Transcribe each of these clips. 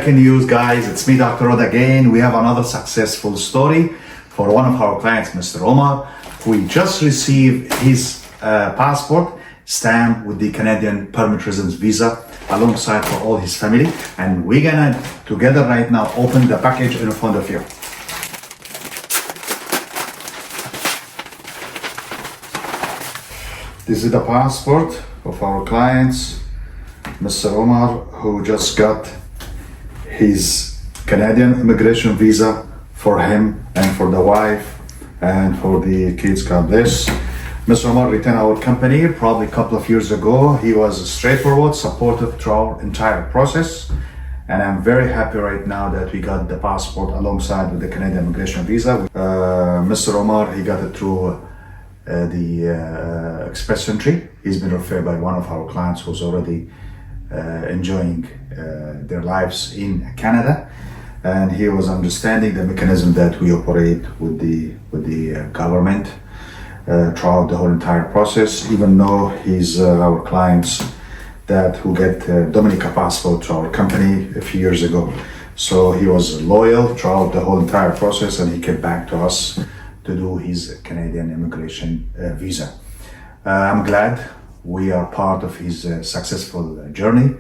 breaking news, guys. It's me, Dr. Rod again. We have another successful story for one of our clients, Mr. Omar, who just received his passport stamped with the Canadian permanent residence visa alongside for all his family. And we're gonna together right now open the package in front of you. This is the passport of our clients, Mr. Omar, who just got his Canadian immigration visa for him and for the wife and for the kids. God bless. Mr. Omar returned our company probably a couple of years ago. He was straightforward, supportive throughout our entire process. And I'm very happy right now that we got the passport alongside with the Canadian immigration visa. Mr. Omar, he got it through the express entry. He's been referred by one of our clients who's already enjoying their lives in Canada, and he was understanding the mechanism that we operate with the government throughout the whole entire process. Even though he's our clients that who get Dominica passport to our company a few years ago, so he was loyal throughout the whole entire process, and he came back to us to do his Canadian immigration visa. I'm glad we are part of his successful journey,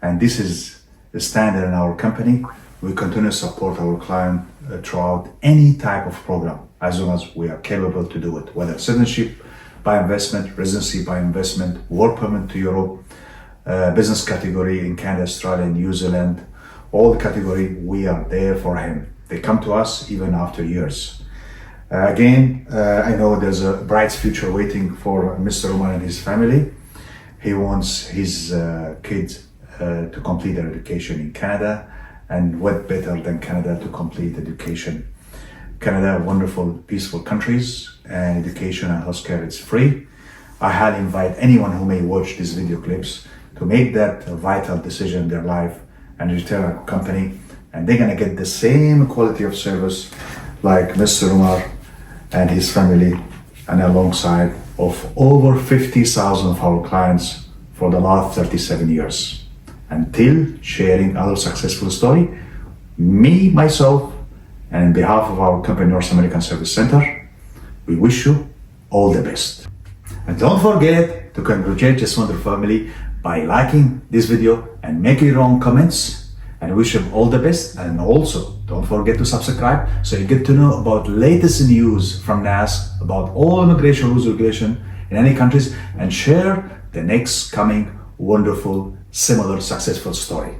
and this is the standard in our company. We continue to support our client throughout any type of program as long as we are capable to do it, whether citizenship by investment, residency by investment, work permit to Europe, business category in Canada, Australia, New Zealand, all the category, we are there for him. They come to us even after years. I know there's a bright future waiting for Mr. Omar and his family. He wants his kids to complete their education in Canada, and what better than Canada to complete education. Canada, wonderful, peaceful countries, and education and healthcare is free. I highly invite anyone who may watch these video clips to make that vital decision in their life and return our company, and they're gonna get the same quality of service like Mr. Omar and his family, and alongside of over 50,000 of our clients for the last 37 years. Until sharing other successful story, me, myself, and on behalf of our company, North American Service Center, we wish you all the best. And don't forget to congratulate this wonderful family by liking this video and making your own comments, and wish them all the best. And also don't forget to subscribe so you get to know about latest news from NASC about all immigration rules and regulation in any countries, and share the next coming wonderful similar successful story.